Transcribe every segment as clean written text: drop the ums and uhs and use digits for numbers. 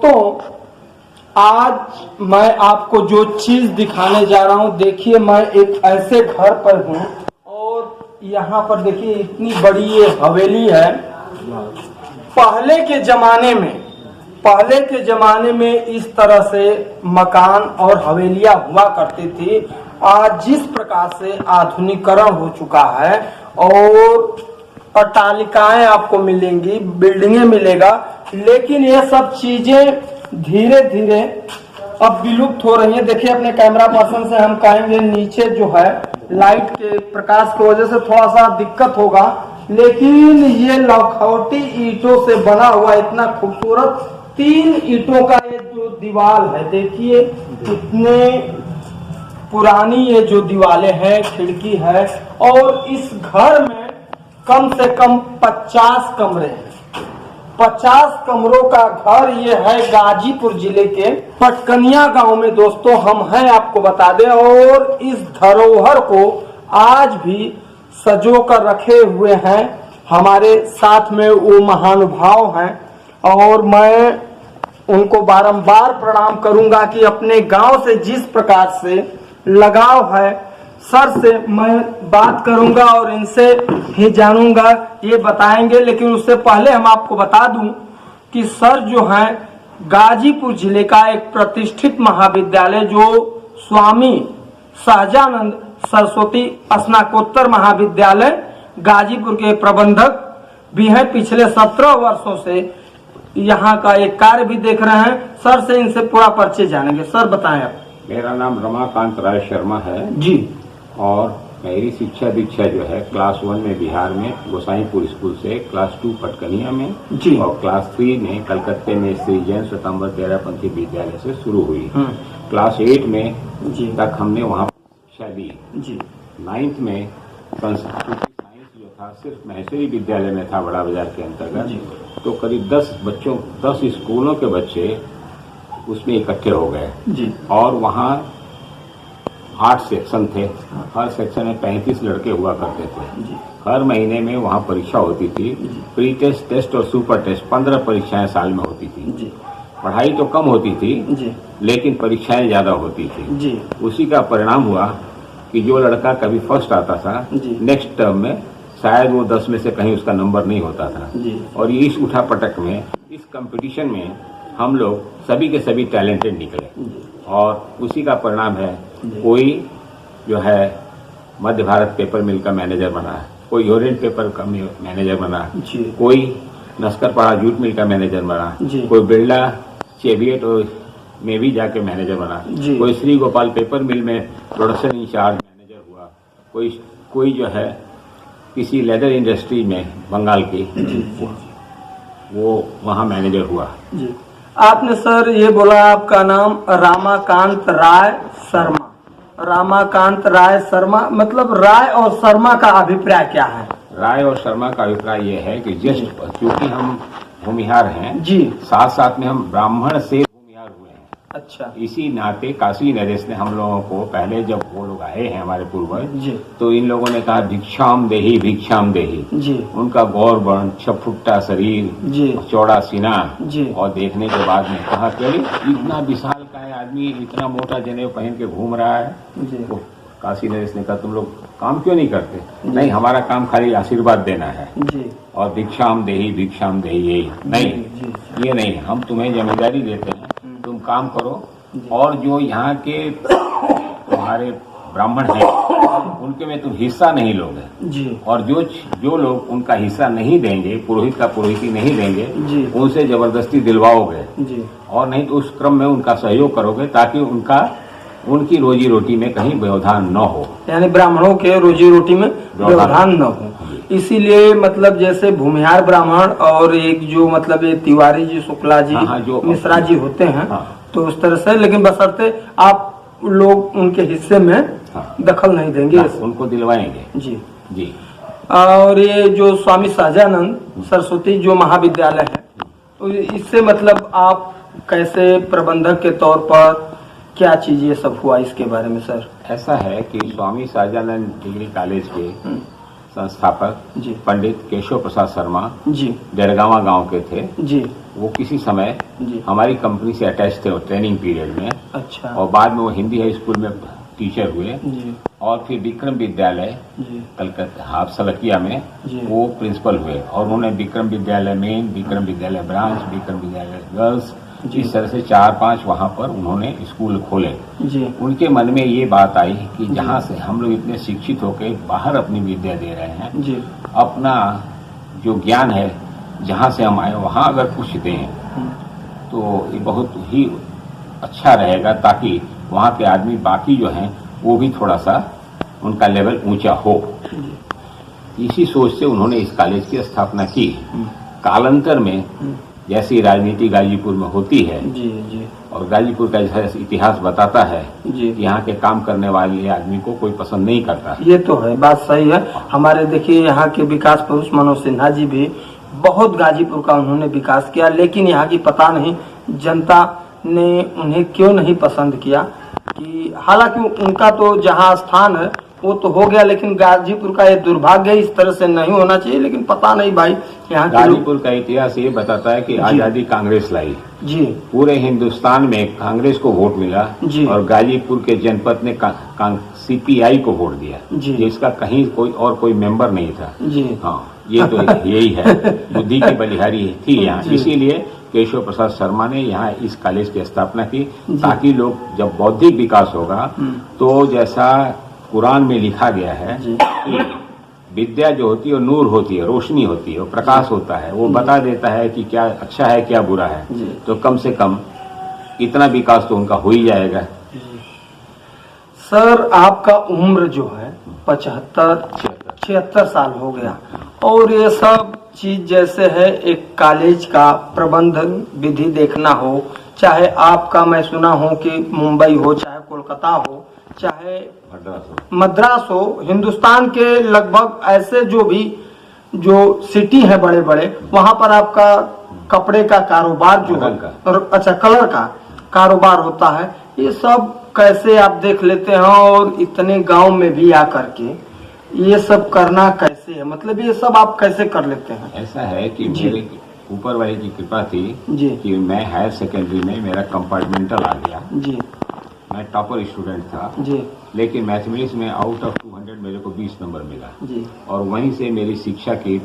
दोस्तों, आज मैं आपको जो चीज दिखाने जा रहा हूं, देखिए मैं एक ऐसे घर पर हूं और यहाँ पर देखिए इतनी बड़ी ये हवेली है। पहले के जमाने में इस तरह से मकान और हवेलियां हुआ करती थी। आज जिस प्रकार से आधुनिकीकरण हो चुका है और अट्टालिकाएं आपको मिलेंगी, बिल्डिंगें मिलेगा, लेकिन ये सब चीजें धीरे धीरे अब विलुप्त हो रही है। देखिए अपने कैमरा पर्सन से हम कहेंगे, नीचे जो है लाइट के प्रकाश की वजह से थोड़ा सा दिक्कत होगा, लेकिन ये लखौटी ईंटों से बना हुआ इतना खूबसूरत 3 ईंटों का ये जो दीवार है, देखिए इतने पुरानी ये जो दीवारें हैं, खिड़की है, और इस घर में कम से कम 50 कमरे हैं। 50 कमरों का घर ये है गाजीपुर जिले के पटकनिया गांव में। दोस्तों हम हैं, आपको बता दें, और इस धरोहर को आज भी सजो कर रखे हुए हैं। हमारे साथ में वो महानुभाव हैं और मैं उनको बारंबार प्रणाम करूंगा कि अपने गांव से जिस प्रकार से लगाव है। सर से मैं बात करूंगा और इनसे ही जानूंगा, ये बताएंगे। लेकिन उससे पहले हम आपको बता दूं कि सर जो हैं गाजीपुर जिले का एक प्रतिष्ठित महाविद्यालय जो स्वामी सहजानंद सरस्वती स्नातकोत्तर महाविद्यालय गाजीपुर के प्रबंधक भी हैं। पिछले 17 वर्षों से यहाँ का एक कार्य भी देख रहे हैं। सर से इनसे पूरा परिचय जानेंगे। सर बताएं आप। मेरा नाम रमाकांत राय शर्मा है जी, और मेरी शिक्षा दीक्षा जो है क्लास 1 में बिहार में गोसाईपुर स्कूल से, क्लास 2 पटकनिया में जी, और क्लास 3 में कलकत्ते में श्री जैन स्वतंत्र तेरापंथी विद्यालय से शुरू हुई। क्लास 8 में जी तक हमने वहाँ शिक्षा दी जी। 9th में संस्कृत साइंस जो था सिर्फ महेश्वरी विद्यालय में था, बड़ा बाजार के अंतर्गत। तो करीब 10 स्कूलों के बच्चे उसमें इकट्ठे हो गए जी, और वहाँ 8 सेक्शन थे। हर सेक्शन में 35 लड़के हुआ करते थे। हर महीने में वहाँ परीक्षा होती थी, प्री टेस्ट, टेस्ट और सुपर टेस्ट। 15 परीक्षाएं साल में होती थी। पढ़ाई तो कम होती थी लेकिन परीक्षाएं ज्यादा होती थी। उसी का परिणाम हुआ कि जो लड़का कभी फर्स्ट आता था, नेक्स्ट टर्म में शायद वो 10 में से कहीं उसका नंबर नहीं होता था। और ये इस उठापटक में, इस कंपटीशन में हम लोग सभी के सभी टैलेंटेड निकले और उसी का परिणाम है कोई जो है मध्य भारत पेपर मिल का मैनेजर बना, कोई ओरिएंट पेपर का मैनेजर बना, कोई नस्करपाड़ा जूट मिल का मैनेजर बना, कोई बिरला चेवियट में भी जाके मैनेजर बना, कोई श्री गोपाल पेपर मिल में प्रोडक्शन इंचार्ज मैनेजर हुआ, कोई जो है किसी लेदर इंडस्ट्री में बंगाल की वो वहाँ मैनेजर हुआ। आपने सर ये बोला आपका नाम रामाकांत राय शर्मा। रामाकांत राय शर्मा, मतलब राय और शर्मा का अभिप्राय क्या है? राय और शर्मा का अभिप्राय ये है कि जस्ट क्योंकि हम भूमिहार हैं जी, साथ साथ में हम ब्राह्मण से भूमिहार हुए हैं। अच्छा। इसी नाते काशी नरेश ने हम लोगों को पहले जब वो लोग आए हैं हमारे पूर्वज, तो इन लोगों ने कहा भिक्षाम देही भिक्षाम देही जी। उनका गौर वर्ण, 6 फुट्टा शरीर जी, चौड़ा सीना जी, और देखने के बाद में कहा कि इतना विशाल का है आदमी, इतना मोटा जनेऊ पहन के घूम रहा है जी। तो काशी नरेश ने कहा तुम लोग काम क्यों नहीं करते? नहीं, हमारा काम खाली आशीर्वाद देना है जी, और भिक्षाम देही यही नहीं जी, ये नहीं, हम तुम्हें जिम्मेदारी देते हैं, तुम काम करो और जो यहाँ के तुम्हारे ब्राह्मण हैं उनके में तुम हिस्सा नहीं लोगे जी, और जो लोग उनका हिस्सा नहीं देंगे, पुरोहित का पुरोहिती नहीं देंगे जी, उनसे जबरदस्ती दिलवाओगे जी, और नहीं तो उस क्रम में उनका सहयोग करोगे ताकि उनकी रोजी रोटी में कहीं व्यवधान न हो, यानी ब्राह्मणों के रोजी रोटी में व्यवधान न हो। इसीलिए मतलब जैसे भूमिहार ब्राह्मण और एक जो मतलब ये तिवारी जी, शुक्ला जी, जो मिश्रा जी होते हैं, तो उस तरह से, लेकिन बशर्ते आप लोग उनके हिस्से में दखल नहीं देंगे, उनको दिलवाएंगे जी जी। और ये जो स्वामी सहजानंद सरस्वती जो महाविद्यालय है, तो इससे मतलब आप कैसे प्रबंधक के तौर पर क्या चीज ये सब हुआ, इसके बारे में सर? ऐसा है कि स्वामी सहजानंद डिग्री कॉलेज के संस्थापक जी पंडित केशव प्रसाद शर्मा जी डेरगावा गांव के थे। जी वो किसी समय जी हमारी कंपनी से अटैच थे ट्रेनिंग पीरियड में, अच्छा और बाद में वो हिंदी हाई स्कूल में टीचर हुए, जी और फिर विक्रम विद्यालय जी कलकत्ता हाफ सलकिया में जी वो प्रिंसिपल हुए, और उन्होंने विक्रम विद्यालय मेन, विक्रम विद्यालय ब्रांच, विक्रम विद्यालय गर्ल्स, जी। इस तरह से 4-5 वहाँ पर उन्होंने स्कूल खोले। जी उनके मन में ये बात आई कि जहाँ से हम लोग इतने शिक्षित होकर बाहर अपनी विद्या दे रहे हैं, जी अपना जो ज्ञान है जहाँ से हम आए वहाँ अगर कुछ दें तो ये बहुत ही अच्छा रहेगा, ताकि वहाँ के आदमी बाकी जो हैं वो भी थोड़ा सा उनका लेवल ऊंचा हो। इसी सोच से उन्होंने इस कॉलेज की स्थापना की। कालांतर में जैसी राजनीति गाजीपुर में होती है, जी जी और गाजीपुर का जैसा इतिहास बताता है जी कि यहाँ के काम करने वाले आदमी को कोई पसंद नहीं करता। ये तो है, बात सही है। हमारे देखिए यहाँ के विकास पुरुष मनोज सिन्हा जी भी बहुत गाजीपुर का उन्होंने विकास किया, लेकिन यहाँ की पता नहीं जनता ने उन्हें क्यों नहीं पसंद किया। कि हालांकि उनका तो जहाँ स्थान है वो तो हो गया, लेकिन गाजीपुर का ये दुर्भाग्य है, इस तरह से नहीं होना चाहिए। लेकिन पता नहीं भाई, यहाँ के लोग गाजीपुर का इतिहास ये बताता है कि आजादी कांग्रेस लाई, जी पूरे हिंदुस्तान में कांग्रेस को वोट मिला, जी। और गाजीपुर के जनपद ने CPI को वोट दिया, जी। जिसका कहीं कोई मेंबर नहीं था। जी हाँ, ये तो यही है, बुद्धि की बलिहारी थी यहाँ। जी। इसीलिए केशव प्रसाद शर्मा ने यहाँ इस कॉलेज की स्थापना की, ताकि लोग जब बौद्धिक विकास होगा तो जैसा कुरान में लिखा गया है जी। कि विद्या जो होती है वो नूर होती है, रोशनी होती है, वो प्रकाश होता है, वो बता देता है कि क्या अच्छा है क्या बुरा है, जी। तो कम से कम इतना विकास तो उनका हो ही जाएगा। सर आपका उम्र जो है 76 साल हो गया, और ये सब चीज जैसे है एक कॉलेज का प्रबंधन विधि देखना हो, चाहे आपका मैं सुना हूँ कि मुंबई हो, चाहे कोलकाता हो, चाहे मद्रास हो, हिंदुस्तान के लगभग ऐसे जो सिटी है बड़े बड़े, वहां पर आपका कपड़े का कारोबार जो है, और अच्छा कलर का कारोबार होता है। ये सब कैसे आप देख लेते हैं, और इतने गांव में भी आकर के ये सब करना कैसे है, मतलब ये सब आप कैसे कर लेते हैं? ऐसा है कि जी। मेरे ऊपर वाले की कृपा थी जी कि मैं हायर सेकेंडरी में मेरा कंपार्टमेंटल आ गया। जी मैं टॉपर स्टूडेंट था, जी लेकिन मैथमेटिक्स में आउट ऑफ 200 मेरे को 20 नंबर मिला, जी और वहीं से मेरी शिक्षा की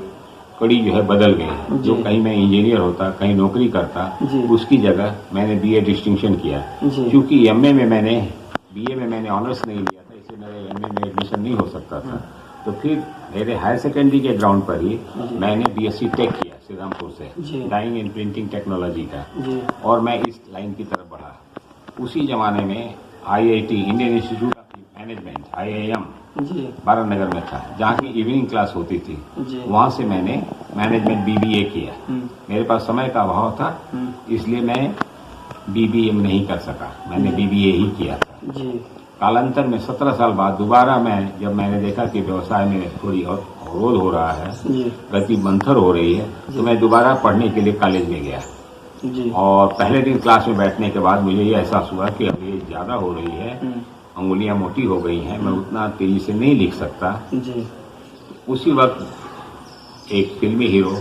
कड़ी जो है बदल गई। जी। जो कहीं मैं इंजीनियर होता, कहीं नौकरी करता, जी। उसकी जगह मैंने BA डिस्टिंक्शन किया। जी। क्योंकि BA में मैंने ऑनर्स नहीं लिया था, इसलिए मेरे MA में एडमिशन नहीं हो सकता था। तो फिर मेरे हायर सेकेंडरी के ग्राउंड पर ही मैंने BSc टेक किया श्रीरामपुर से, जी। डाइंग एंड प्रिंटिंग टेक्नोलॉजी का, जी और मैं इस लाइन की तरफ बढ़ा। उसी जमाने में IIT Indian institute of management IIM जी बारा नगर में था, जहाँ की इवनिंग क्लास होती थी। जी वहाँ से मैंने मैनेजमेंट BBA किया। मेरे पास समय का अभाव था, इसलिए मैं BBA में नहीं कर सका, मैंने BBA ही किया था। जी कालांतर में 17 साल बाद दोबारा जब मैंने देखा कि व्यवसाय में थोड़ी और अवरोध हो रहा है, जी गति मंथर हो रही है, तो मैं दोबारा पढ़ने के लिए कॉलेज में गया। जी और पहले दिन क्लास में बैठने के बाद मुझे ये एहसास हुआ कि अब ये ज़्यादा हो रही है, अंगुलियां मोटी हो गई हैं, मैं उतना तेजी से नहीं लिख सकता। जी उसी वक्त एक फिल्मी हीरो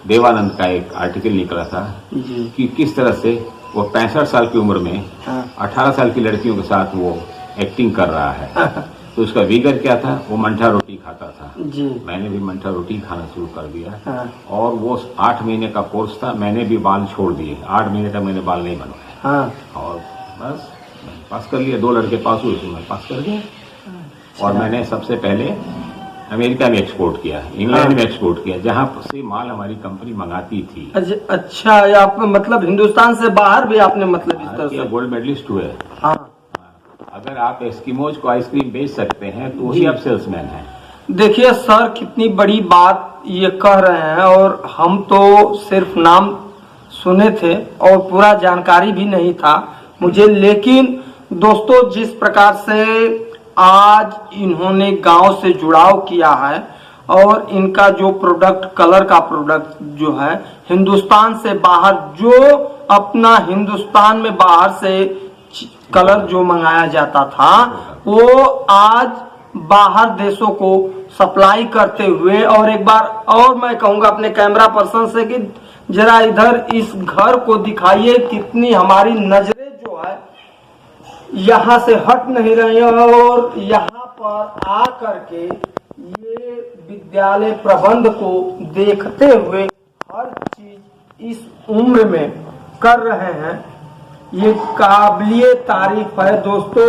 देवानंद का एक आर्टिकल निकला था जी कि किस तरह से वो 65 साल की उम्र में हाँ 18 साल की लड़कियों के साथ वो एक्टिंग कर रहा है। तो उसका विगर क्या था, वो मंठा रोटी खाता था। जी मैंने भी मंठा रोटी खाना शुरू कर दिया, हाँ और वो 8 महीने का कोर्स था, मैंने भी बाल छोड़ दिए। 8 महीने तक मैंने बाल नहीं बनवाया, हाँ और बस मैंने पास कर लिया। 2 लड़के पास हुए, तो मैं पास कर गया। और मैंने सबसे पहले अमेरिका में एक्सपोर्ट किया, इंग्लैंड में एक्सपोर्ट किया, जहाँ से माल हमारी कंपनी मंगाती थी। अच्छा, ये आप मतलब हिंदुस्तान से बाहर भी आपने मतलब इस तरह से गोल्ड मेडलिस्ट हुए। हाँ अगर आप एस्किमोज को आइसक्रीम बेच सकते हैं तो वही जी। आप सेल्समैन हैं। देखिए सर, कितनी बड़ी बात ये कह रहे हैं, और हम तो सिर्फ नाम सुने थे और पूरा जानकारी भी नहीं था मुझे। लेकिन दोस्तों, जिस प्रकार से आज इन्होंने गांव से जुड़ाव किया है, और इनका जो प्रोडक्ट, कलर का प्रोडक्ट जो है, हिंदुस्तान से बाहर, जो अपना हिंदुस्तान में बाहर से कलर जो मंगाया जाता था, वो आज बाहर देशों को सप्लाई करते हुए। और एक बार और मैं कहूंगा अपने कैमरा पर्सन से कि जरा इधर इस घर को दिखाइए, कितनी हमारी नजरें जो है यहाँ से हट नहीं रही है। और यहाँ पर आ करके ये विद्यालय प्रबंध को देखते हुए हर चीज इस उम्र में कर रहे हैं, ये काबिलिए तारीफ है। दोस्तों,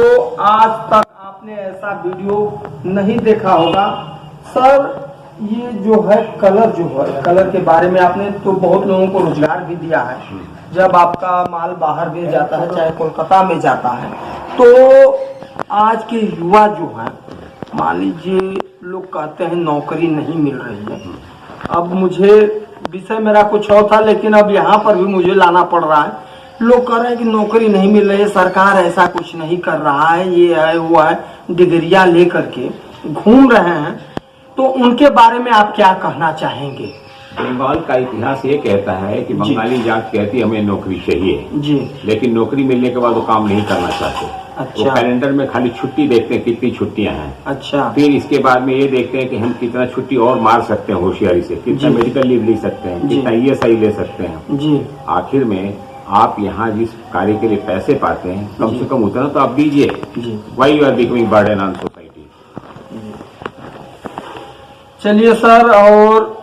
आज तक आपने ऐसा वीडियो नहीं देखा होगा। सर, ये जो है कलर के बारे में आपने तो बहुत लोगों को रोजगार भी दिया है। जब आपका माल बाहर भी जाता है, चाहे कोलकाता में जाता है, तो आज के युवा जो है, मान लीजिए लोग कहते हैं नौकरी नहीं मिल रही है। अब मुझे विषय मेरा कुछ और था, लेकिन अब यहाँ पर भी मुझे लाना पड़ रहा है। लोग कह रहे हैं कि नौकरी नहीं मिल रही है, सरकार ऐसा कुछ नहीं कर रहा है, ये है वो है, डिग्रियां लेकर के घूम रहे हैं। तो उनके बारे में आप क्या कहना चाहेंगे? बंगाल का इतिहास ये कहता है कि बंगाली जात कहती है हमें नौकरी चाहिए जी, लेकिन नौकरी मिलने के बाद वो काम नहीं करना चाहते। अच्छा। वो कैलेंडर में खाली छुट्टी देखते हैं, कितनी छुट्टियां हैं। अच्छा। फिर इसके बाद में ये देखते हैं कि हम कितना छुट्टी और मार सकते हैं होशियारी से, कितना जी। मेडिकल लीव ले सकते हैं, जी। कितना ESI ले सकते हैं। जी, आखिर में आप यहाँ जिस कार्य के लिए पैसे पाते हैं, कम से कम उतना तो आप दीजिए। जी। Why you are becoming burden on society. चलिए सर, और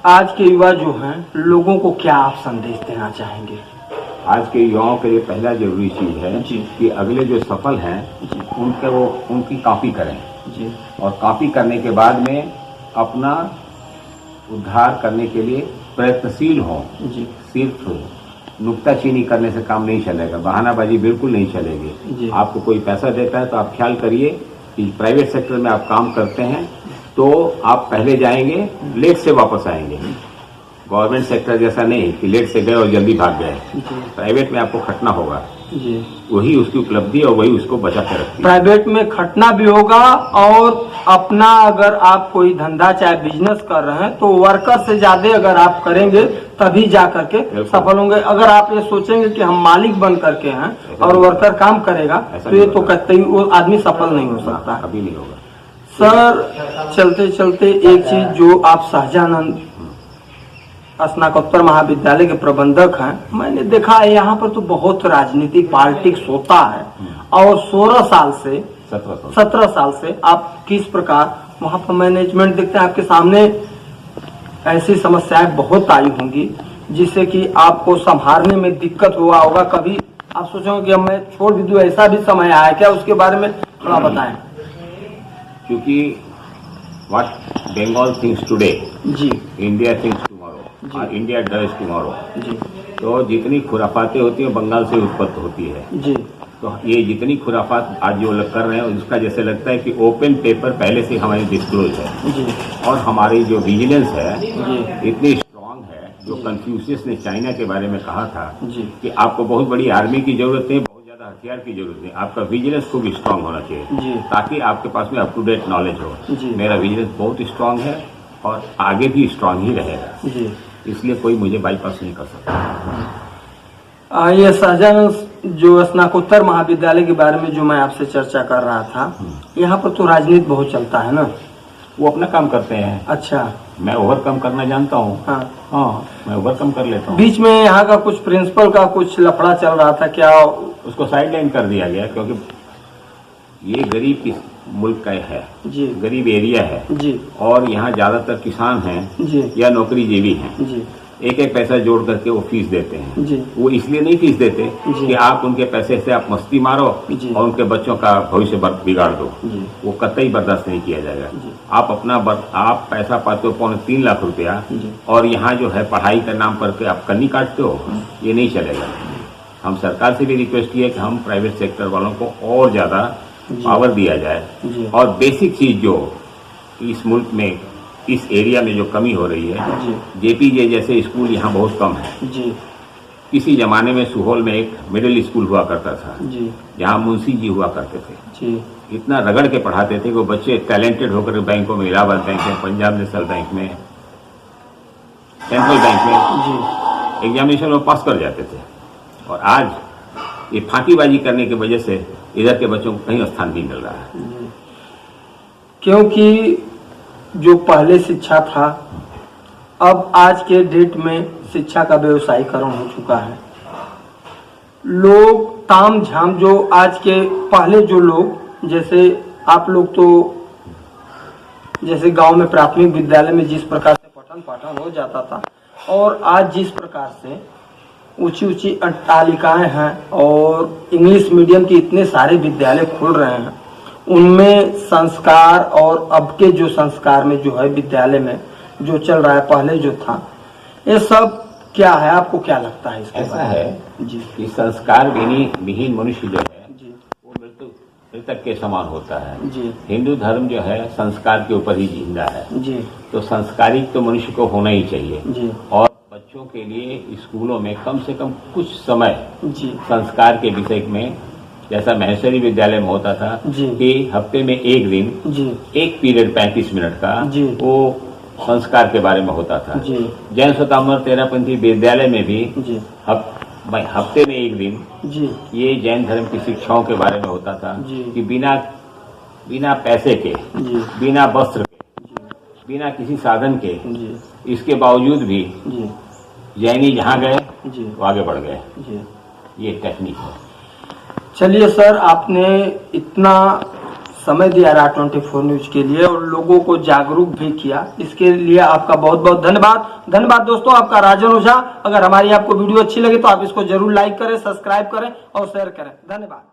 आज के युवा जो हैं, लोगों को क्या आप संदेश देना चाहेंगे? आज के युवाओं के लिए पहला जरूरी चीज है जी। कि अगले जो सफल हैं उनकी कॉपी करें जी। और कॉपी करने के बाद में अपना उद्धार करने के लिए प्रयत्नशील हों। जी। सिर्फ नुक्ताचीनी करने से काम नहीं चलेगा, बहानाबाजी बिल्कुल नहीं चलेगी। जी। आपको कोई पैसा देता है तो आप ख्याल करिए कि प्राइवेट सेक्टर में आप काम करते हैं तो आप पहले जाएंगे, लेट से वापस आएंगे। गवर्नमेंट सेक्टर जैसा नहीं कि लेट से गए और जल्दी भाग गए। प्राइवेट में आपको खटना होगा। जी। वही उसकी उपलब्धि और वही उसको बचा के रखती है। प्राइवेट में खटना भी होगा, और अपना अगर आप कोई धंधा चाहे बिजनेस कर रहे हैं तो वर्कर से ज्यादा अगर आप करेंगे तभी जा करके सफल होंगे। अगर आप ये सोचेंगे कि हम मालिक बन करके हैं और वर्कर काम करेगा तो ये तो कतई वो आदमी सफल नहीं हो सकता। कभी नहीं होगा। सर, चलते चलते एक चीज जो आप सहजानंद स्नातकोत्तर महाविद्यालय के प्रबंधक हैं, मैंने देखा है यहाँ पर तो बहुत राजनीतिक पॉलिटिक्स होता है। और 17 साल से आप किस प्रकार वहाँ पर मैनेजमेंट देखते हैं? आपके सामने ऐसी समस्याएं बहुत आई होंगी जिससे कि आपको संभालने में दिक्कत हुआ होगा। कभी आप सोचोगे कि अब मैं छोड़ भी दूं, ऐसा भी समय आया क्या? उसके बारे में थोड़ा बताएं। क्योंकि व्हाट बंगाल थिंक्स टुडे, जी, इंडिया थिंक्स टुमारो और इंडिया डज टुमारो। जी। तो जितनी खुराफातें होती हैं बंगाल से उत्पत्ति होती है। जी। तो ये जितनी खुराफात आज जो लोग कर रहे हैं उसका जैसे लगता है कि ओपन पेपर पहले से हमारी डिस्क्लोज है। जी। और हमारी जो विजिलेंस है जी। इतनी स्ट्रांग है, जो कन्फ्यूशियस ने चाइना के बारे में कहा था जी। कि आपको बहुत बड़ी आर्मी की जरूरत नहीं, बहुत ज्यादा हथियार की जरूरत नहीं, आपका विजिलेंस खूब स्ट्रांग होना चाहिए जी। ताकि आपके पास में अप टू डेट नॉलेज हो। जी। मेरा विजिलेंस बहुत स्ट्रांग है और आगे भी स्ट्रांग ही रहेगा। जी। इसलिए कोई मुझे बाईपास नहीं कर सकता। ये सहजानंद जो स्नातकोत्तर महाविद्यालय के बारे में जो मैं आपसे चर्चा कर रहा था, यहाँ पर तो राजनीति बहुत चलता है ना? वो अपना काम करते हैं। अच्छा। मैं ओवरकम करना जानता हूँ। हाँ, मैं ओवरकम कर लेता हूँ। बीच में यहाँ का कुछ प्रिंसिपल का कुछ लफड़ा चल रहा था क्या? उसको साइडलाइन कर दिया गया क्योंकि ये गरीब किस मुल्क का है जी, गरीब एरिया है जी, और यहाँ ज्यादातर किसान हैं जी, या नौकरीजीवी हैं। जी, एक एक पैसा जोड़ करके वो फीस देते हैं। जी, वो इसलिए नहीं फीस देते जी। कि आप उनके पैसे से आप मस्ती मारो जी। और उनके बच्चों का भविष्य बिगाड़ दो। जी। वो कतई बर्दाश्त नहीं किया जाएगा। जी। आप पैसा पाते हो 3.25 लाख रुपया जी। और यहाँ जो है पढ़ाई का नाम पर के आप कन्नी काटते हो, ये नहीं चलेगा। हम सरकार से भी रिक्वेस्ट की है कि हम प्राइवेट सेक्टर वालों को और ज्यादा पावर दिया जाए। जी। और बेसिक चीज जो इस मुल्क में इस एरिया में जो कमी हो रही है, जी। JPJ जैसे स्कूल यहाँ बहुत कम है। जी। किसी जमाने में सुहौल में एक मिडिल स्कूल हुआ करता था जी। जहाँ मुंशी जी हुआ करते थे। जी। इतना रगड़ के पढ़ाते थे कि वो बच्चे टैलेंटेड होकर बैंकों में, इलाहाबाद बैंक में, पंजाब नेशनल बैंक में, सेंट्रल बैंक में जी। एग्जामिनेशन में पास कर जाते थे। और आज ये फांकीबाजी करने की वजह से इधर के बच्चों को कहीं स्थान नहीं मिल रहा है। क्योंकि जो पहले शिक्षा था, अब आज के डेट में शिक्षा का व्यवसायीकरण हो चुका है। लोग ताम झाम, जो आज के पहले जो लोग, जैसे आप लोग तो जैसे गांव में प्राथमिक विद्यालय में जिस प्रकार से पठन पाठन हो जाता था, और आज जिस प्रकार से ऊंची ऊंची अट्टालिकाएं हैं और इंग्लिश मीडियम के इतने सारे विद्यालय खुल रहे हैं, उनमें संस्कार और अब के जो संस्कार में जो है विद्यालय में जो चल रहा है, पहले जो था, ये सब क्या है? आपको क्या लगता है इसके ऐसा बारे में? है जी कि संस्कार विहीन मनुष्य जो है जी वो मृतक के समान होता है। जी हिंदू धर्म जो है संस्कार के ऊपर ही जिंदा है। जी तो संस्कारिक तो मनुष्य को होना ही चाहिए। जी और बच्चों के लिए स्कूलों में कम से कम कुछ समय जी संस्कार के विषय में, जैसा महेश्वरी विद्यालय में होता था जी। कि हफ्ते में एक दिन जी एक पीरियड 35 मिनट का जी। वो संस्कार के बारे में होता था। जी जैन स्वतंत्र तेरापंथी विद्यालय में भी जी हफ्ते में एक दिन जी ये जैन धर्म की शिक्षाओं के बारे में होता था जी। कि बिना पैसे के, जी बिना वस्त्र के, जी बिना किसी साधन के, जी इसके बावजूद भी जी जैनी जहाँ गए जी वो आगे बढ़ गए। जी। ये टेक्निक है। चलिए सर, आपने इतना समय दिया राज 24 न्यूज के लिए और लोगों को जागरूक भी किया, इसके लिए आपका बहुत बहुत धन्यवाद। धन्यवाद दोस्तों, आपका राजन ओझा। अगर हमारी आपको वीडियो अच्छी लगे तो आप इसको जरूर लाइक करें, सब्सक्राइब करें और शेयर करें। धन्यवाद।